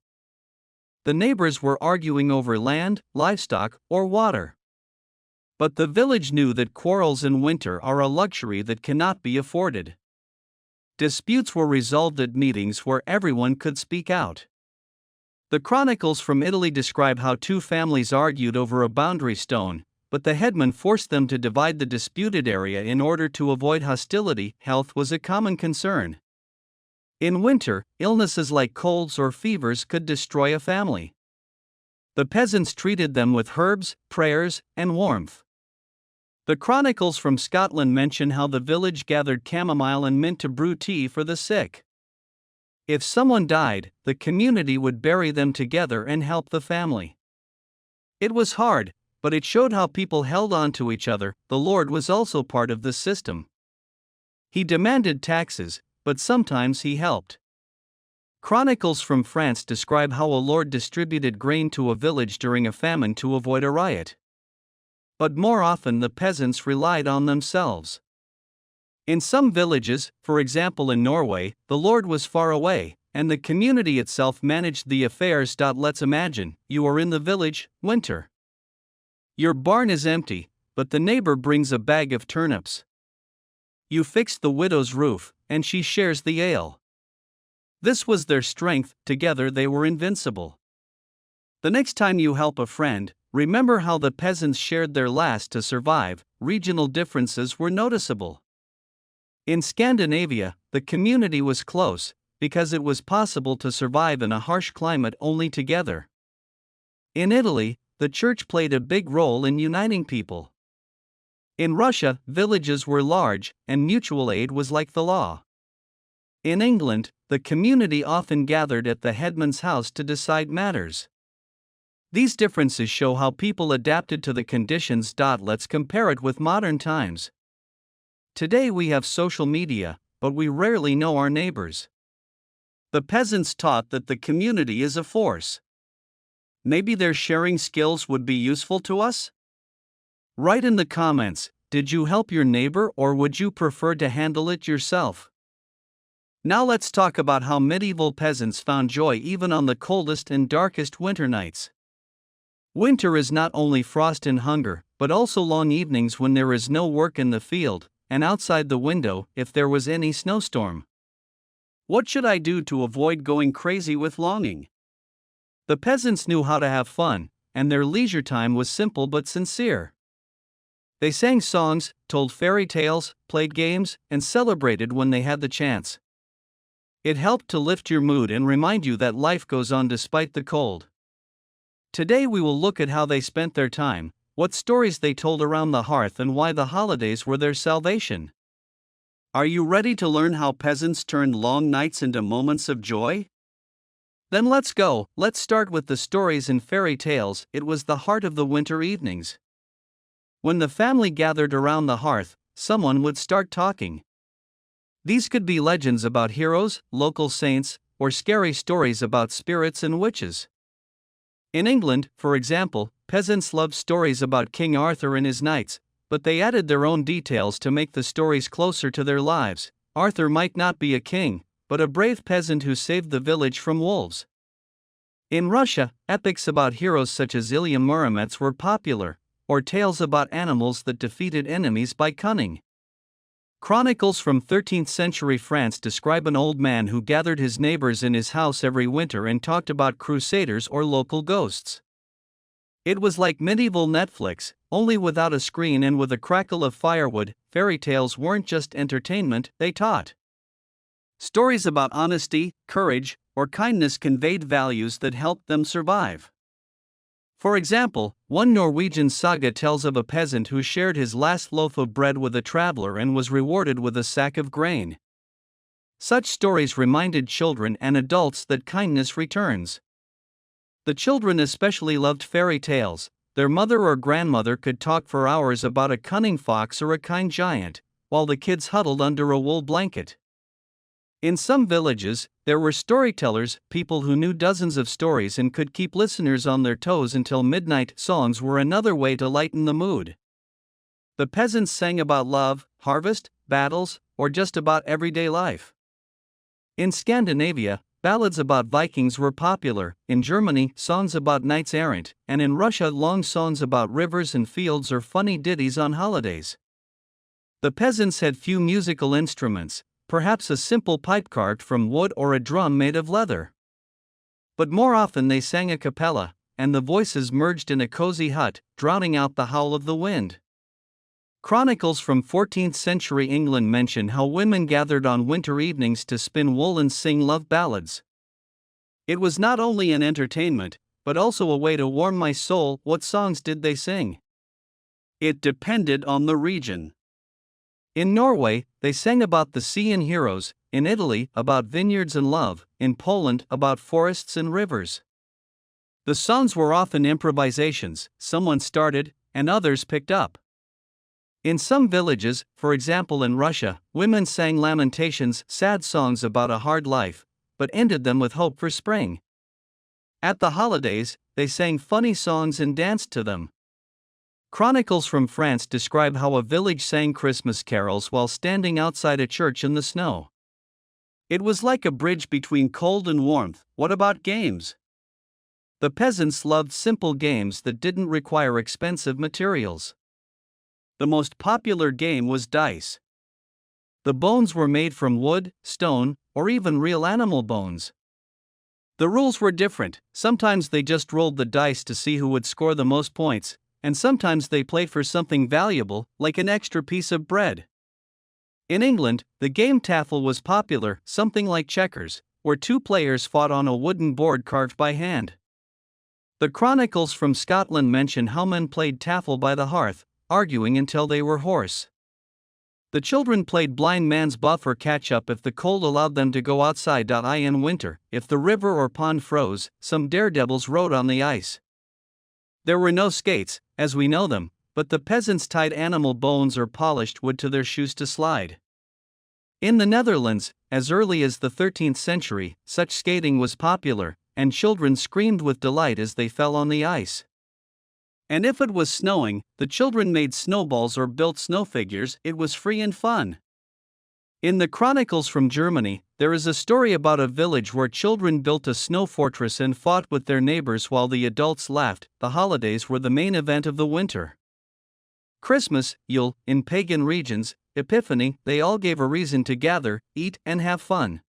The neighbors were arguing over land, livestock, or water. But the village knew that quarrels in winter are a luxury that cannot be afforded. Disputes were resolved at meetings where everyone could speak out. The Chronicles from Italy describe how two families argued over a boundary stone, but the headman forced them to divide the disputed area in order to avoid hostility. Health was a common concern. In winter, illnesses like colds or fevers could destroy a family. The peasants treated them with herbs, prayers, and warmth. The Chronicles from Scotland mention how the village gathered chamomile and mint to brew tea for the sick. If someone died, the community would bury them together and help the family. It was hard, but it showed how people held on to each other. The Lord was also part of the system. He demanded taxes, but sometimes he helped. Chronicles from France describe how a lord distributed grain to a village during a famine to avoid a riot. But more often the peasants relied on themselves. In some villages, for example in Norway, the lord was far away, and the community itself managed the affairs. Let's imagine, you are in the village, winter. Your barn is empty, but the neighbor brings a bag of turnips. You fix the widow's roof, and she shares the ale. This was their strength. Together they were invincible. The next time you help a friend, remember how the peasants shared their last to survive. Regional differences were noticeable. In Scandinavia, the community was close, because it was possible to survive in a harsh climate only together. In Italy, the church played a big role in uniting people. In Russia, villages were large, and mutual aid was like the law. In England, the community often gathered at the headman's house to decide matters. These differences show how people adapted to the conditions. Let's compare it with modern times. Today we have social media, but we rarely know our neighbors. The peasants taught that the community is a force. Maybe their sharing skills would be useful to us? Write in the comments, did you help your neighbor or would you prefer to handle it yourself? Now let's talk about how medieval peasants found joy even on the coldest and darkest winter nights. Winter is not only frost and hunger, but also long evenings when there is no work in the field, and outside the window if there was any snowstorm. What should I do to avoid going crazy with longing? The peasants knew how to have fun, and their leisure time was simple but sincere. They sang songs, told fairy tales, played games, and celebrated when they had the chance. It helped to lift your mood and remind you that life goes on despite the cold. Today we will look at how they spent their time, what stories they told around the hearth, and why the holidays were their salvation. Are you ready to learn how peasants turned long nights into moments of joy? Then let's go. Let's start with the stories and fairy tales. It was the heart of the winter evenings. When the family gathered around the hearth, someone would start talking. These could be legends about heroes, local saints, or scary stories about spirits and witches. In England, for example, peasants loved stories about King Arthur and his knights, but they added their own details to make the stories closer to their lives. Arthur might not be a king, but a brave peasant who saved the village from wolves. In Russia, epics about heroes such as Ilya Muromets were popular, or tales about animals that defeated enemies by cunning. Chronicles from 13th century France describe an old man who gathered his neighbors in his house every winter and talked about crusaders or local ghosts. It was like medieval Netflix, only without a screen and with a crackle of firewood. Fairy tales weren't just entertainment, they taught. Stories about honesty, courage, or kindness conveyed values that helped them survive. For example, one Norwegian saga tells of a peasant who shared his last loaf of bread with a traveler and was rewarded with a sack of grain. Such stories reminded children and adults that kindness returns. The children especially loved fairy tales. Their mother or grandmother could talk for hours about a cunning fox or a kind giant, while the kids huddled under a wool blanket. In some villages, there were storytellers, people who knew dozens of stories and could keep listeners on their toes until midnight. Songs were another way to lighten the mood. The peasants sang about love, harvest, battles, or just about everyday life. In Scandinavia, ballads about Vikings were popular. In Germany, songs about knights errant, and in Russia, long songs about rivers and fields or funny ditties on holidays. The peasants had few musical instruments, perhaps a simple pipe carved from wood or a drum made of leather. But more often they sang a cappella, and the voices merged in a cozy hut, drowning out the howl of the wind. Chronicles from 14th century England mention how women gathered on winter evenings to spin wool and sing love ballads. It was not only an entertainment, but also a way to warm my soul. What songs did they sing? It depended on the region. In Norway, they sang about the sea and heroes. In Italy, about vineyards and love. In Poland, about forests and rivers. The songs were often improvisations. Someone started, and others picked up. In some villages, for example in Russia, women sang lamentations, sad songs about a hard life, but ended them with hope for spring. At the holidays, they sang funny songs and danced to them. Chronicles from France describe how a village sang Christmas carols while standing outside a church in the snow. It was like a bridge between cold and warmth. What about games? The peasants loved simple games that didn't require expensive materials. The most popular game was dice. The bones were made from wood, stone, or even real animal bones. The rules were different. Sometimes they just rolled the dice to see who would score the most points, and sometimes they played for something valuable, like an extra piece of bread. In England, the game taffel was popular, something like checkers, where two players fought on a wooden board carved by hand. The chronicles from Scotland mention how men played taffel by the hearth, arguing until they were hoarse. The children played blind man's buff or catch-up if the cold allowed them to go outside. In winter, if the river or pond froze, some daredevils rode on the ice. There were no skates, as we know them, but the peasants tied animal bones or polished wood to their shoes to slide. In the Netherlands, as early as the 13th century, such skating was popular, and children screamed with delight as they fell on the ice. And if it was snowing, the children made snowballs or built snow figures. It was free and fun. In the Chronicles from Germany, there is a story about a village where children built a snow fortress and fought with their neighbors while the adults laughed. The holidays were the main event of the winter. Christmas, Yule, in pagan regions, Epiphany, they all gave a reason to gather, eat, and have fun.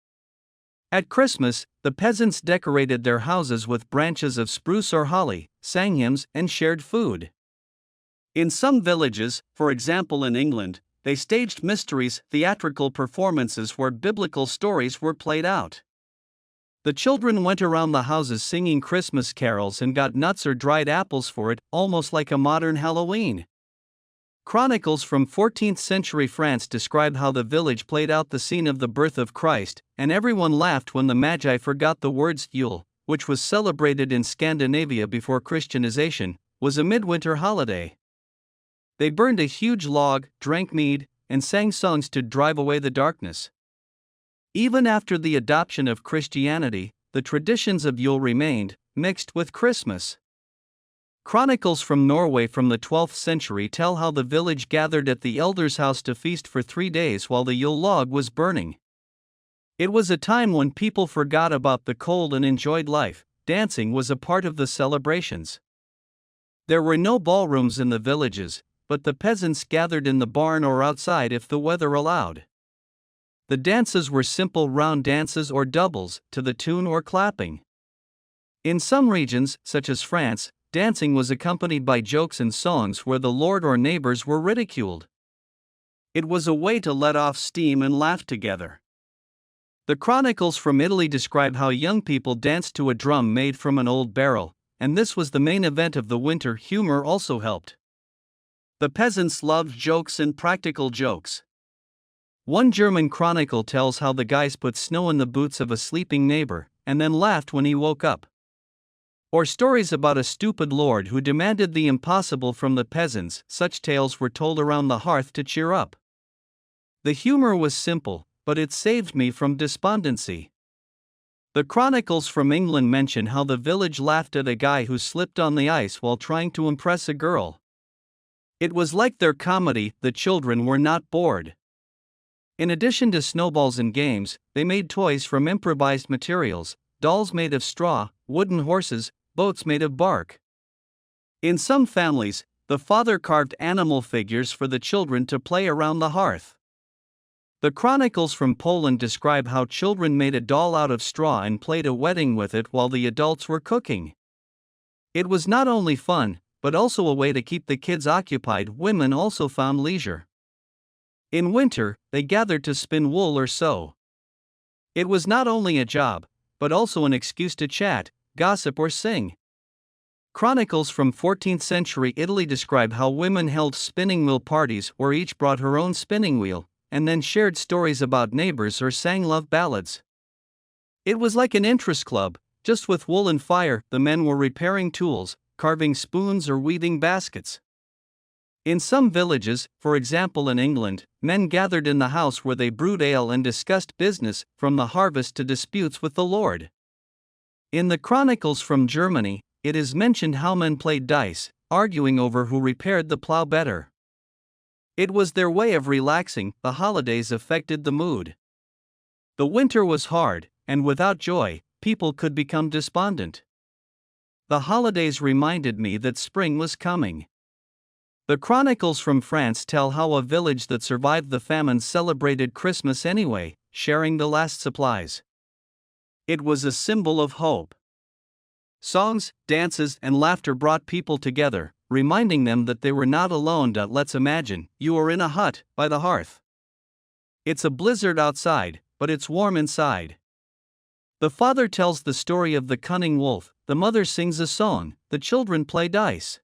At Christmas, the peasants decorated their houses with branches of spruce or holly, sang hymns, and shared food. In some villages, for example in England, they staged mysteries, theatrical performances where biblical stories were played out. The children went around the houses singing Christmas carols and got nuts or dried apples for it, almost like a modern Halloween. Chronicles from 14th century France describe how the village played out the scene of the birth of Christ, and everyone laughed when the Magi forgot the words. Yule, which was celebrated in Scandinavia before Christianization, was a midwinter holiday. They burned a huge log, drank mead, and sang songs to drive away the darkness. Even after the adoption of Christianity, the traditions of Yule remained, mixed with Christmas. Chronicles from Norway from the 12th century tell how the village gathered at the elder's house to feast for 3 days while the Yule log was burning. It was a time when people forgot about the cold and enjoyed life. Dancing was a part of the celebrations. There were no ballrooms in the villages, but the peasants gathered in the barn or outside if the weather allowed. The dances were simple round dances or doubles, to the tune or clapping. In some regions, such as France, dancing was accompanied by jokes and songs where the lord or neighbors were ridiculed. It was a way to let off steam and laugh together. The chronicles from Italy describe how young people danced to a drum made from an old barrel, and this was the main event of the winter. Humor also helped. The peasants loved jokes and practical jokes. One German chronicle tells how the guys put snow in the boots of a sleeping neighbor, and then laughed when he woke up. Or stories about a stupid lord who demanded the impossible from the peasants. Such tales were told around the hearth to cheer up. The humor was simple, but it saved me from despondency. The chronicles from England mention how the village laughed at a guy who slipped on the ice while trying to impress a girl. It was like their comedy. The children were not bored. In addition to snowballs and games, they made toys from improvised materials, dolls made of straw, wooden horses, boats made of bark. In some families, the father carved animal figures for the children to play around the hearth. The chronicles from Poland describe how children made a doll out of straw and played a wedding with it while the adults were cooking. It was not only fun, but also a way to keep the kids occupied. Women also found leisure. In winter, they gathered to spin wool or sew. It was not only a job, but also an excuse to chat, gossip, or sing. Chronicles from 14th century Italy describe how women held spinning wheel parties where each brought her own spinning wheel, and then shared stories about neighbors or sang love ballads. It was like an interest club, just with wool and fire. The men were repairing tools, carving spoons, or weaving baskets. In some villages, for example in England, men gathered in the house where they brewed ale and discussed business, from the harvest to disputes with the Lord. In the chronicles from Germany, it is mentioned how men played dice, arguing over who repaired the plow better. It was their way of relaxing. The holidays affected the mood. The winter was hard, and without joy, people could become despondent. The holidays reminded me that spring was coming. The chronicles from France tell how a village that survived the famine celebrated Christmas anyway, sharing the last supplies. It was a symbol of hope. Songs, dances, and laughter brought people together, reminding them that they were not alone. Let's imagine you are in a hut by the hearth. It's a blizzard outside, but it's warm inside. The father tells the story of the cunning wolf, the mother sings a song, the children play dice.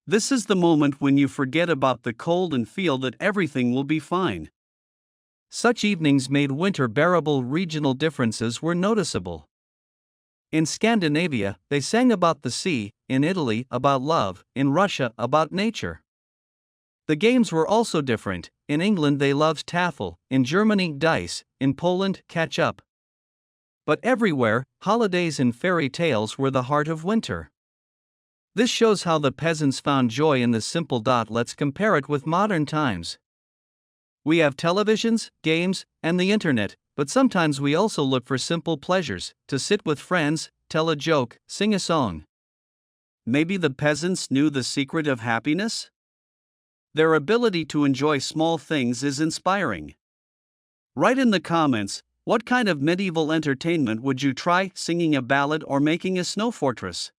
This is the moment when you forget about the cold and feel that everything will be fine. Such evenings made winter bearable. Regional differences were noticeable. In Scandinavia, they sang about the sea, in Italy, about love, in Russia, about nature. The games were also different. In England, they loved taffel, in Germany, dice, in Poland, catch up. But everywhere, holidays and fairy tales were the heart of winter. This shows how the peasants found joy in the simple. Let's compare it with modern times. We have televisions, games, and the internet, but sometimes we also look for simple pleasures, to sit with friends, tell a joke, sing a song. Maybe the peasants knew the secret of happiness? Their ability to enjoy small things is inspiring. Write in the comments, what kind of medieval entertainment would you try, singing a ballad or making a snow fortress?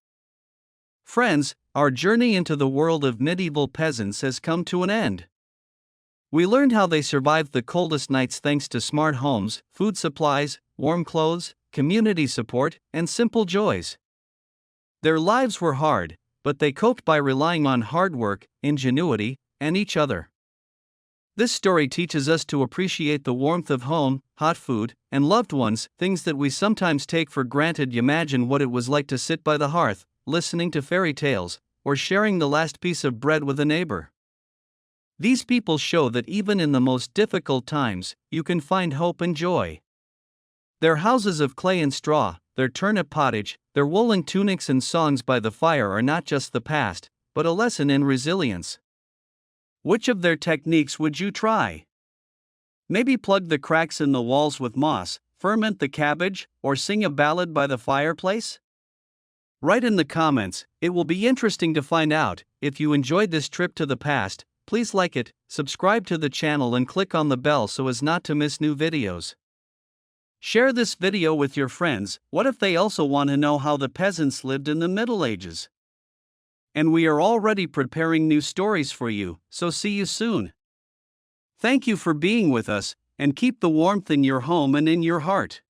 Friends, our journey into the world of medieval peasants has come to an end. We learned how they survived the coldest nights thanks to smart homes, food supplies, warm clothes, community support, and simple joys. Their lives were hard, but they coped by relying on hard work, ingenuity, and each other. This story teaches us to appreciate the warmth of home, hot food, and loved ones, things that we sometimes take for granted. Imagine what it was like to sit by the hearth, listening to fairy tales, or sharing the last piece of bread with a neighbor. These people show that even in the most difficult times, you can find hope and joy. Their houses of clay and straw, their turnip pottage, their woolen tunics and songs by the fire are not just the past, but a lesson in resilience. Which of their techniques would you try? Maybe plug the cracks in the walls with moss, ferment the cabbage, or sing a ballad by the fireplace? Write in the comments, it will be interesting to find out. If you enjoyed this trip to the past, please like it, subscribe to the channel and click on the bell so as not to miss new videos. Share this video with your friends. What if they also want to know how the peasants lived in the Middle Ages? And we are already preparing new stories for you, so see you soon. Thank you for being with us, and keep the warmth in your home and in your heart.